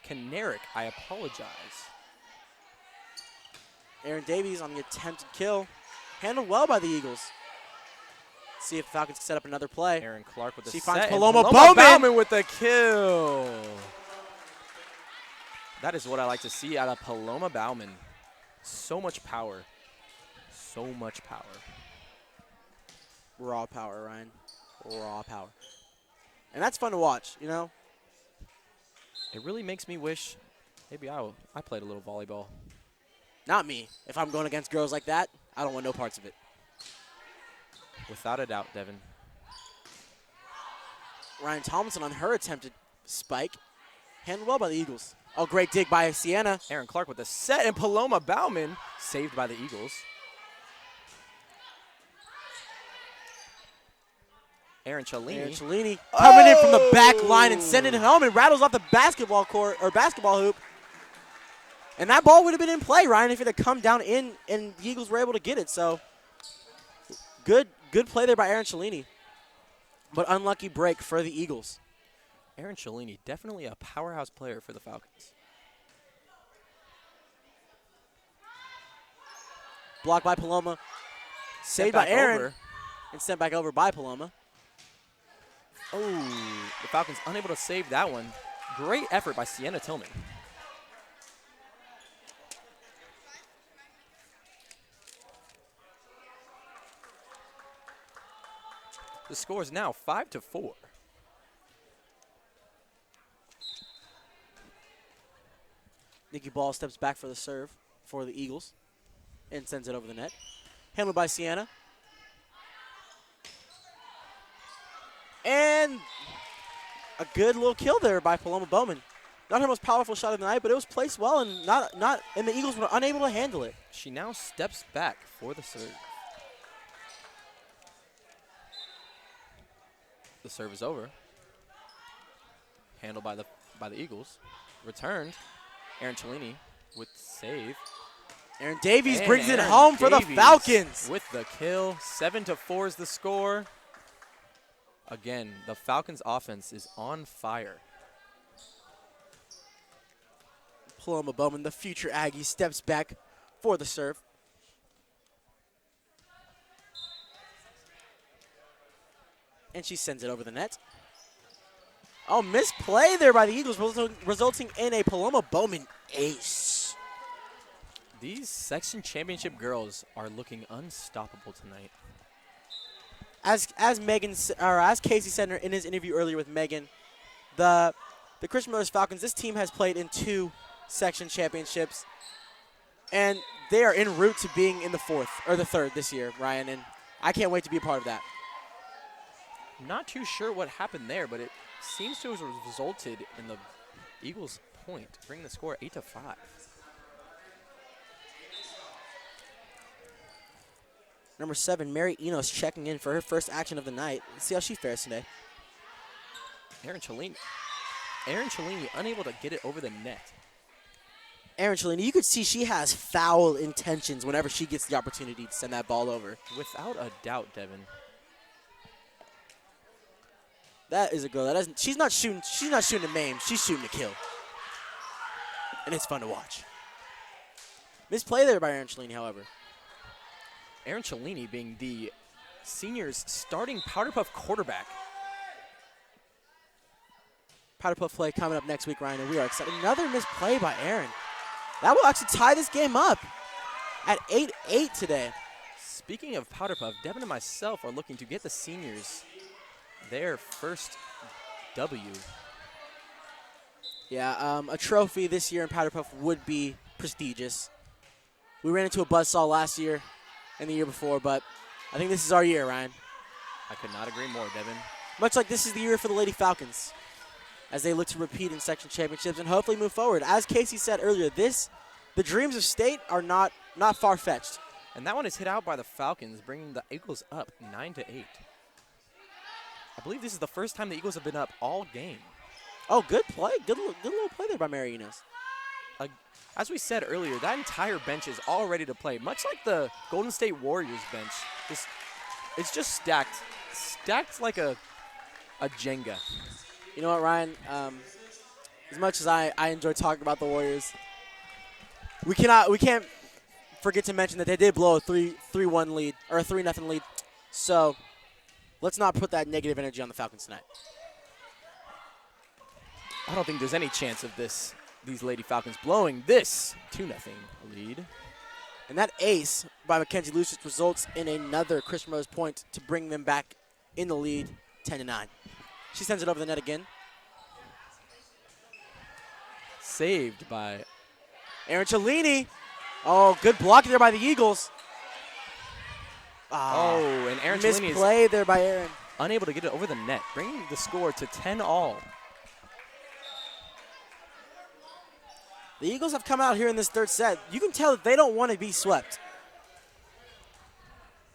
Kanaric, I apologize. Aaron Davies on the attempted kill. Handled well by the Eagles. See if the Falcons can set up another play. Aaron Clark with the She set. finds and Paloma Bowman with the kill. That is what I like to see out of Paloma Bauman. So much power. So much power. Raw power, Ryan. Raw power. And that's fun to watch, you know? It really makes me wish maybe I played a little volleyball. Not me. If I'm going against girls like that, I don't want no parts of it. Without a doubt, Devin. Ryan Thompson on her attempted spike. Handled well by the Eagles. Oh, great dig by Sienna. Aaron Clark with the set, and Paloma Bauman saved by the Eagles. Aaron Cellini. Aaron Cellini coming in from the back line and sending it home and rattles off the basketball court or basketball hoop. And that ball would have been in play, Ryan, if it had come down in and the Eagles were able to get it. So good play there by Aaron Cellini. But unlucky break for the Eagles. Aaron Cellini, definitely a powerhouse player for the Falcons. Blocked by Paloma. Saved by Aaron. And sent back over by Paloma. Oh, the Falcons unable to save that one. Great effort by Sienna Tillman. The score is now 5-4. Nikki Ball steps back for the serve for the Eagles and sends it over the net. Handled by Sienna. And a good little kill there by Paloma Bowman. Not her most powerful shot of the night, but it was placed well, and and the Eagles were unable to handle it. She now steps back for the serve. The serve is over. Handled by the Eagles. Returned. Aaron Cellini with save. Aaron Davies And brings it Aaron home for the Davies Falcons. with the kill. 7-4 is the score. Again, the Falcons offense is on fire. Paloma Bowman, the future Aggie, steps back for the serve. And she sends it over the net. Oh, misplay there by the Eagles, resulting in a Paloma Bowman ace. These section championship girls are looking unstoppable tonight. As Casey said in his interview earlier with Megan, the Christian Brothers Falcons, this team has played in 2 section championships, and they are en route to being in the 4th or the 3rd this year, Ryan, and I can't wait to be a part of that. Not too sure what happened there, but it seems to have resulted in the Eagles' point, bringing the score 8-5. Number 7, Mary Enos checking in for her first action of the night. Let's see how she fares today. Aaron Cellini unable to get it over the net. Aaron Cellini, you could see she has foul intentions whenever she gets the opportunity to send that ball over. Without a doubt, Devin. That is a girl that doesn't. She's not shooting to maim. She's shooting to kill, and it's fun to watch. Misplay there by Aaron Cellini, however. Aaron Cellini being the seniors' starting Powder Puff quarterback. Powder Puff play coming up next week, Ryan, and we are excited. Another misplay by Aaron. That will actually tie this game up at 8-8 today. Speaking of Powder Puff, Devin and myself are looking to get the seniors their first W. Yeah, a trophy this year in Powder Puff would be prestigious. We ran into a buzzsaw last year and the year before, but I think this is our year, Ryan. I could not agree more, Devin. Much like this is the year for the Lady Falcons as they look to repeat in section championships and hopefully move forward. As Casey said earlier, the dreams of state are not far-fetched. And that one is hit out by the Falcons, bringing the Eagles up 9-8. I believe this is the first time the Eagles have been up all game. Oh, good play. Good little play there by Mary Enos. As we said earlier, that entire bench is all ready to play, much like the Golden State Warriors bench. It's just stacked like a Jenga. You know what, Ryan? As much as I enjoy talking about the Warriors, we can't forget to mention that they did blow a 3-1 lead or a 3-0 lead. So let's not put that negative energy on the Falcons tonight. I don't think there's any chance of these Lady Falcons blowing this 2-0 lead. And that ace by Mackenzie Lucius results in another Christian Rose point to bring them back in the lead 10-9. She sends it over the net again. Saved by Aaron Cellini. Oh, good block there by the Eagles. And Aaron Cellini is misplay there by Aaron. unable to get it over the net, bringing the score to 10-all. The Eagles have come out here in this third set. You can tell that they don't want to be swept.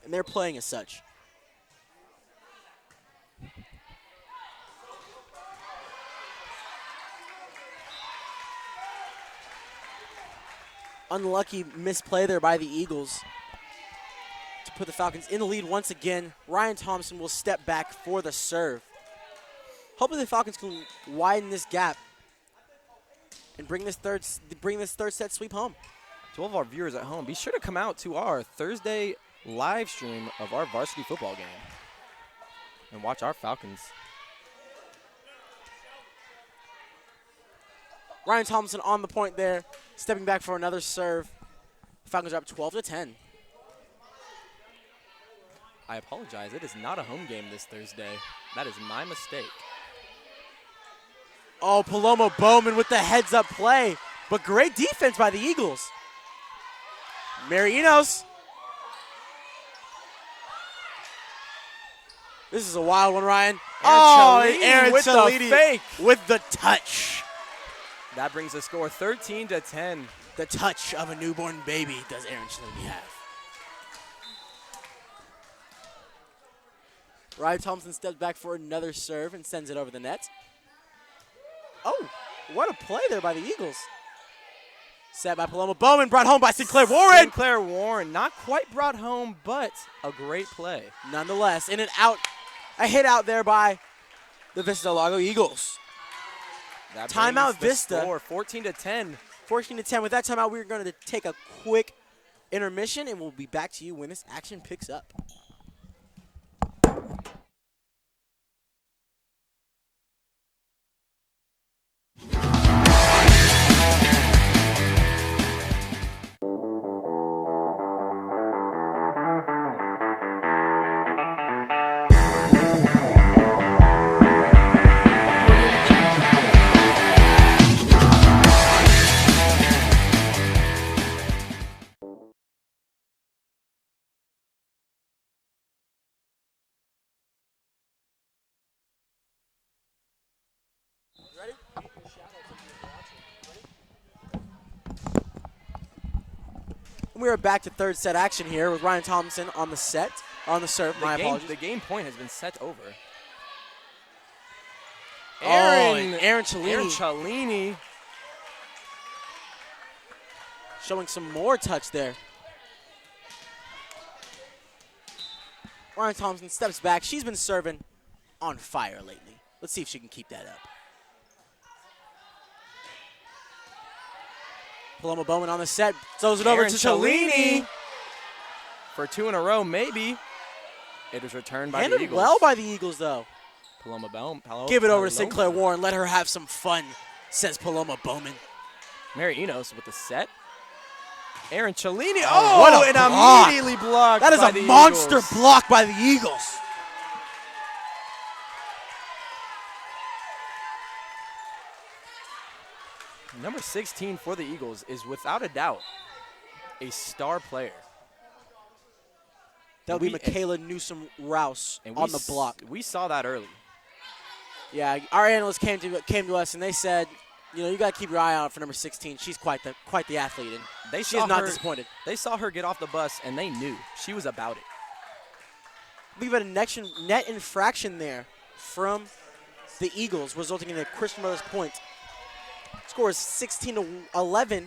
And they're playing as such. Unlucky misplay there by the Eagles to put the Falcons in the lead once again. Ryan Thompson will step back for the serve. Hopefully the Falcons can widen this gap and bring this third set sweep home. To all of our viewers at home, be sure to come out to our Thursday live stream of our varsity football game and watch our Falcons. Ryan Thompson on the point there, stepping back for another serve. Falcons are up 12-10. I apologize. It is not a home game this Thursday. That is my mistake. Oh, Paloma Bowman with the heads-up play, but great defense by the Eagles. Mary Enos. This is a wild one, Ryan. Aaron with Cellini the fake. with the touch. That brings the score 13-10. The touch of a newborn baby does Aaron Cellini have. Ryan Thompson steps back for another serve and sends it over the net. Oh, what a play there by the Eagles. Set by Paloma Bowman, brought home by Sinclair Warren. Sinclair Warren, not quite brought home, but a great play. Nonetheless, in and out, a hit out there by the Vista Del Lago Eagles. That Timeout brings the Vista. score 14-10. 14-10. With that timeout, we're going to take a quick intermission, and we'll be back to you when this action picks up. We are back to third set action here with Ryan Thompson on the serve. My apologies. The game point has been set over. Aaron Cellini. Aaron Cellini. Showing some more touch there. Ryan Thompson steps back. She's been serving on fire lately. Let's see if she can keep that up. Paloma Bowman on the set. Throws it over Aaron to Cellini. For 2 in a row, maybe. It is returned by the Handled Eagles. well by the Eagles, though. Paloma Bowman. Give it over to Sinclair Warren. Let her have some fun, says Paloma Bowman. Mary Enos with the set. Aaron Cellini. Oh, what a and block. immediately blocked. That is by a the monster Eagles. block by the Eagles. Number 16 for the Eagles is without a doubt a star player. That'll be Michaela Newsom-Rouse on the block. We saw that early. Yeah, our analysts came to us and they said, you know, you got to keep your eye out for number 16. She's quite the athlete, and she is not disappointed. They saw her get off the bus, and they knew she was about it. We've had a net infraction there from the Eagles, resulting in a Christian Brothers point. Score is 16-11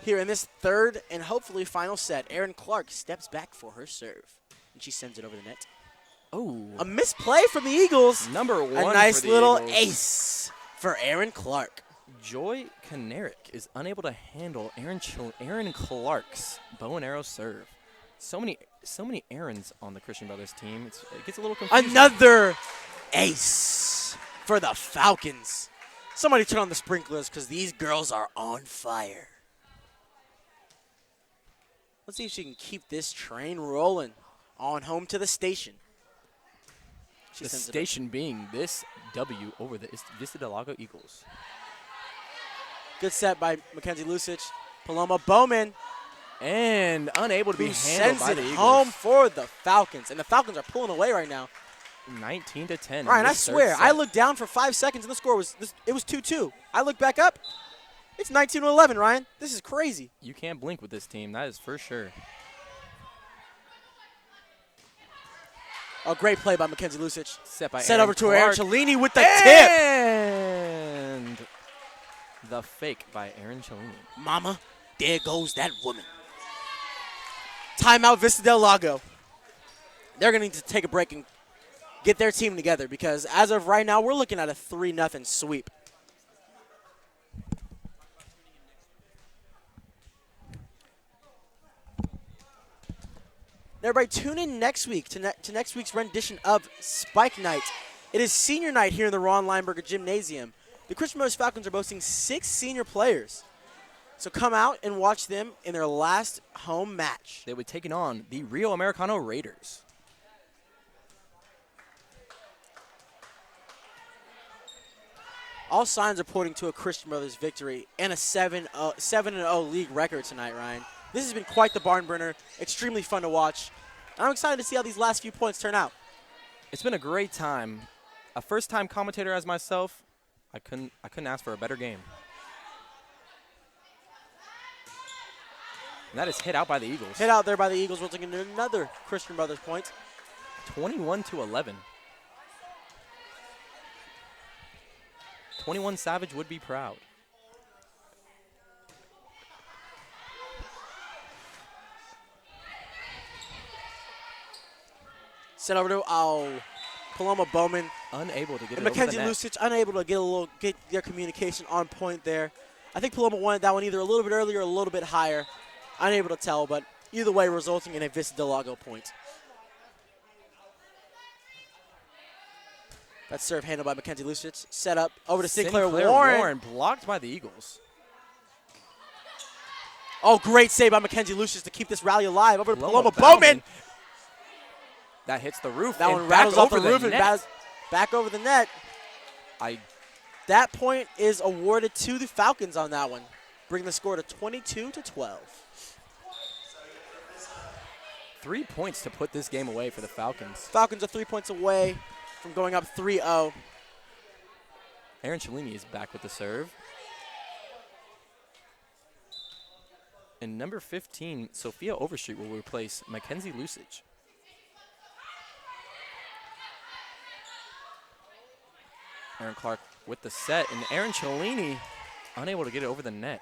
here in this third and hopefully final set. Erin Clark steps back for her serve, and she sends it over the net. Oh, A misplay from the Eagles. number 1 A nice for the little Eagles. ace for Erin Clark. Joy Kanarick is unable to handle Aaron Clark's bow and arrow serve. So many Aarons on the Christian Brothers team. It gets a little confusing. Another ace for the Falcons. Somebody turn on the sprinklers because these girls are on fire. Let's see if she can keep this train rolling on home to the station. She The sends it up. station being this W over the Vista Del Lago Eagles. Good set by Mackenzie Lusich. Paloma Bowman, And unable to be who handled sends by it the Eagles. home for the Falcons. And the Falcons are pulling away right now. 19-10. Ryan, I this third swear, set. I looked down for 5 seconds and the score was 2-2. I look back up. It's 19-11, Ryan. This is crazy. You can't blink with this team. That is for sure. A great play by Mackenzie Lusich. Set by Set Aaron over to Aaron Clark. Cellini with the tip. And the fake by Aaron Cellini. Mama, there goes that woman. Timeout Vista Del Lago. They're going to need to take a break and get their team together because as of right now, we're looking at a 3-0 sweep. Everybody, tune in next week to next week's rendition of Spike Night. It is senior night here in the Ron Lineberger Gymnasium. The Christian Brothers Falcons are boasting 6 senior players. So come out and watch them in their last home match. They would take it on the Rio Americano Raiders. All signs are pointing to a Christian Brothers victory and a 7-0 league record tonight, Ryan. This has been quite the barn burner, extremely fun to watch. I'm excited to see how these last few points turn out. It's been a great time. A first-time commentator as myself, I couldn't ask for a better game. And that is hit out by the Eagles. Hit out there by the Eagles, resulting in another Christian Brothers point. 21-11. 21 Savage would be proud. Sent over to, Paloma Bowman Unable to get and it over the Mackenzie net. Lucich unable to get their communication on point there. I think Paloma wanted that one either a little bit earlier or a little bit higher. Unable to tell, but either way resulting in a Vista Del Lago point. That serve handled by Mackenzie Lucich. Set up over to Sinclair Warren. Blocked by the Eagles. Oh, great save by Mackenzie Lucich to keep this rally alive. Over to Paloma Bowman. That hits the roof. That one rattles off the roof and back over the net. That point is awarded to the Falcons on that one, bringing the score to 22-12. 3 points to put this game away for the Falcons. Falcons are 3 points away from going up 3-0. Aaron Cellini is back with the serve. And number 15, Sophia Overstreet, will replace Mackenzie Lucich. Aaron Clark with the set, and Aaron Cellini unable to get it over the net.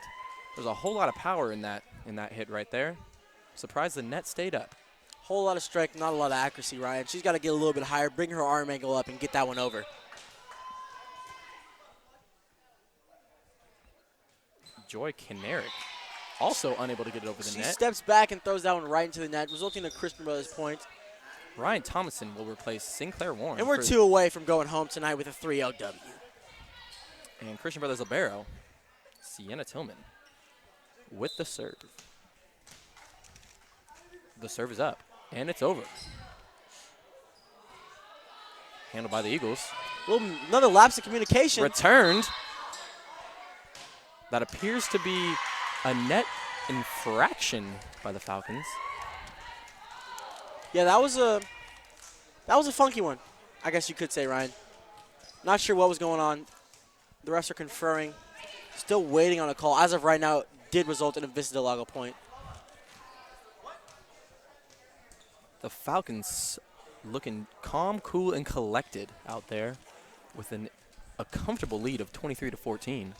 There's a whole lot of power in that hit right there. Surprised the net stayed up. Whole lot of strength, not a lot of accuracy, Ryan. She's got to get a little bit higher, bring her arm angle up, and get that one over. Joy Kinerick also unable to get it over the net. She steps back and throws that one right into the net, resulting in a Christian Brothers point. Ryan Thomason will replace Sinclair Warren. And we're 2 away from going home tonight with a 3-0 W. And Christian Brothers libero, Sienna Tillman, with the serve. The serve is up, and it's over. Handled by the Eagles. Another lapse of communication. Returned. That appears to be a net infraction by the Falcons. Yeah, that was a funky one, I guess you could say, Ryan. Not sure what was going on. The refs are conferring. Still waiting on a call. As of right now, it did result in a Vista Del Lago point. The Falcons looking calm, cool, and collected out there with a comfortable lead of 23-14.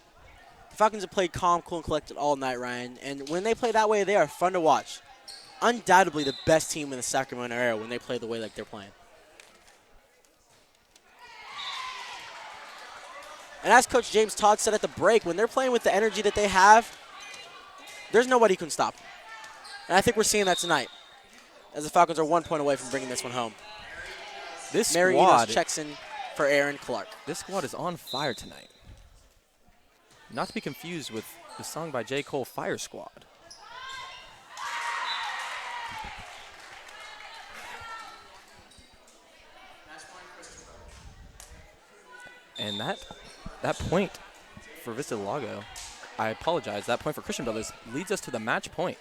The Falcons have played calm, cool, and collected all night, Ryan. And when they play that way, they are fun to watch. Undoubtedly the best team in the Sacramento area when they play the way like they're playing. And as Coach James Todd said at the break, when they're playing with the energy that they have, there's nobody who can stop them. And I think we're seeing that tonight, as the Falcons are 1 point away from bringing this one home. This Mary squad Enos checks in for Aaron Clark. This squad is on fire tonight. Not to be confused with the song by J. Cole, Fire Squad. And that point for Vista Del Lago, I apologize, that point for Christian Brothers leads us to the match point.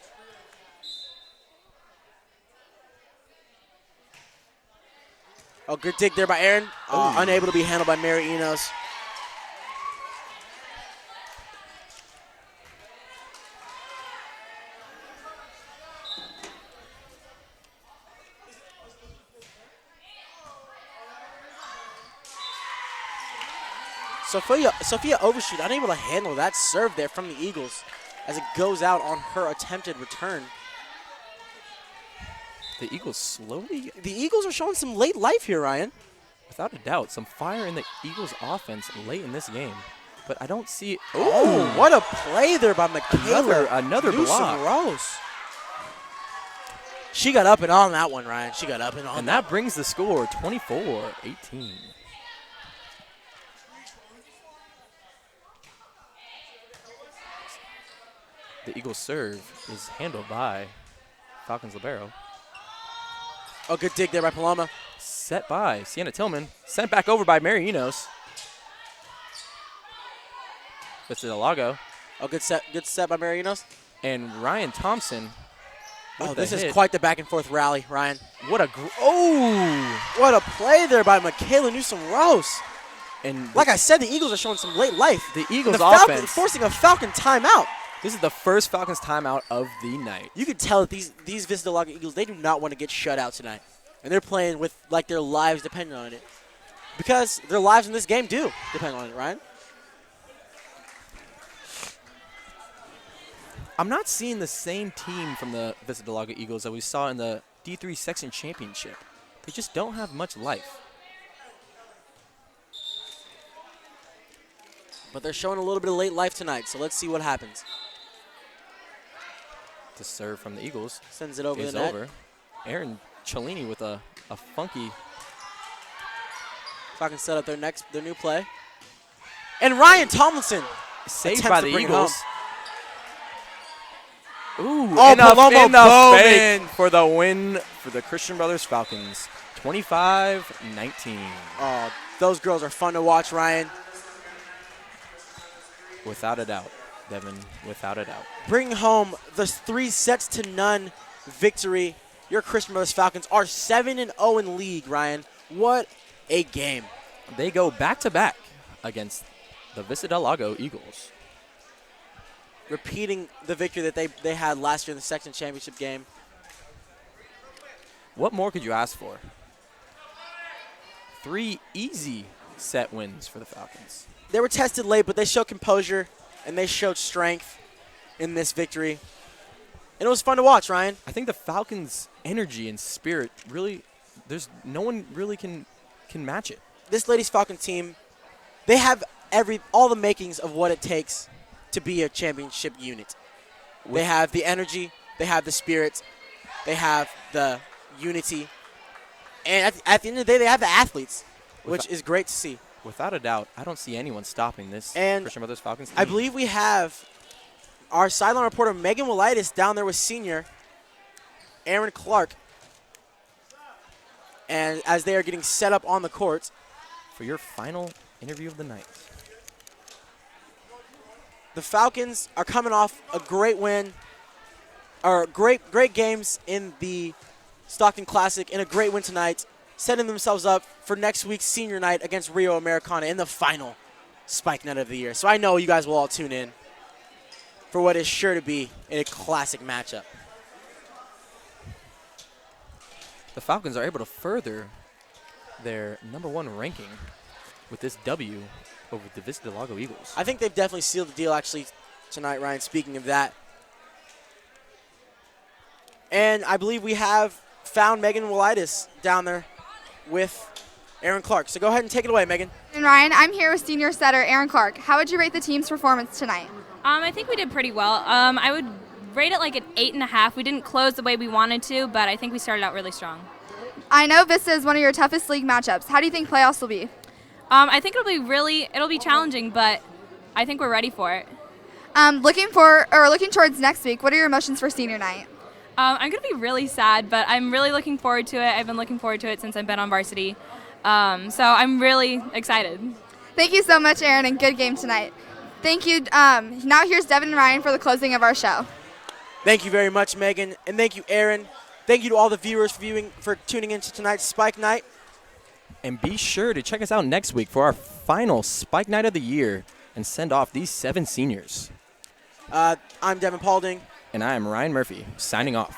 Oh, good dig there by Aaron. Unable to be handled by Mary Enos. Sophia Overstreet unable to handle that serve there from the Eagles as it goes out on her attempted return. The Eagles slowly, The Eagles are showing some late life here, Ryan. without a doubt, some fire in the Eagles offense late in this game. But I don't see it. Oh, what a play there by Michaela. Another block. Rose. She got up and on that one, Ryan. She got up and on. And that brings the score 24-18. The Eagles serve is handled by Falcons libero. Oh, good dig there by Paloma. Set by Sienna Tillman. Sent back over by Mary Enos. Vista Del Lago. Oh, good set by Mary Enos. And Ryan Thompson. Oh, this is quite the back and forth rally, Ryan. What a what a play there by Michaela Newsom-Rose. And like I said, the Eagles are showing some late life. The Eagles Falcons offense forcing a Falcon timeout. This is the first Falcons timeout of the night. You can tell that these Vista Del Lago Eagles, they do not want to get shut out tonight. And they're playing with like their lives depending on it. Because their lives in this game do depend on it, Ryan. I'm not seeing the same team from the Vista Del Lago Eagles that we saw in the D3 Section Championship. They just don't have much life. But they're showing a little bit of late life tonight, so let's see what happens. The serve from the Eagles Sends it over is the net. over. Aaron Cellini with a funky. Falcons set up their new play. And Ryan Tomlinson Saved attempts by to the bring it Eagles. Ooh, Oh, Paloma Bovic. fin for the win for the Christian Brothers Falcons. 25-19. Oh, those girls are fun to watch, Ryan. Without a doubt, Devin, without a doubt. Bring home the 3-0 victory. Your Christian Brothers Falcons are 7-0 in league, Ryan. What a game. They go back-to-back against the Vista Del Lago Eagles. Repeating the victory that they had last year in the section championship game. What more could you ask for? 3 easy set wins for the Falcons. They were tested late, but they showed composure and they showed strength in this victory. And it was fun to watch, Ryan. I think the Falcons' energy and spirit really, there's no one really can match it. This Ladies Falcon team, they have all the makings of what it takes to be a championship unit. They have the energy, they have the spirit, they have the unity, and at the end of the day, they have the athletes, which is great to see. Without a doubt, I don't see anyone stopping this And Christian Brothers Falcons team. I believe we have our sideline reporter, Megan Wolitis, down there with senior Aaron Clark. And as they are getting set up on the court. For your final interview of the night. The Falcons are coming off a great win, or great games in the Stockton Classic and a great win tonight, setting themselves up for next week's senior night against Rio Americana in the final Spike Night of the year. So I know you guys will all tune in for what is sure to be a classic matchup. The Falcons are able to further their #1 ranking with this W over the Vista Del Lago Eagles. I think they've definitely sealed the deal actually tonight, Ryan, speaking of that. And I believe we have found Megan Wolitis down there with Aaron Clark. So go ahead and take it away, Megan. And Ryan, I'm here with senior setter Aaron Clark. How would you rate the team's performance tonight? I think we did pretty well. I would rate it like an 8.5. We didn't close the way we wanted to, but I think we started out really strong. I know Vista is one of your toughest league matchups. How do you think playoffs will be? I think it'll be challenging, but I think we're ready for it. Looking towards next week, what are your emotions for senior night? I'm going to be really sad, but I'm really looking forward to it. I've been looking forward to it since I've been on varsity. So I'm really excited. Thank you so much, Aaron, and good game tonight. Thank you. Now here's Devin and Ryan for the closing of our show. Thank you very much, Megan, and thank you, Aaron. Thank you to all the viewers for tuning into tonight's Spike Night. And be sure to check us out next week for our final Spike Night of the year and send off these 7 seniors. I'm Devin Paulding. And I am Ryan Murphy, signing off.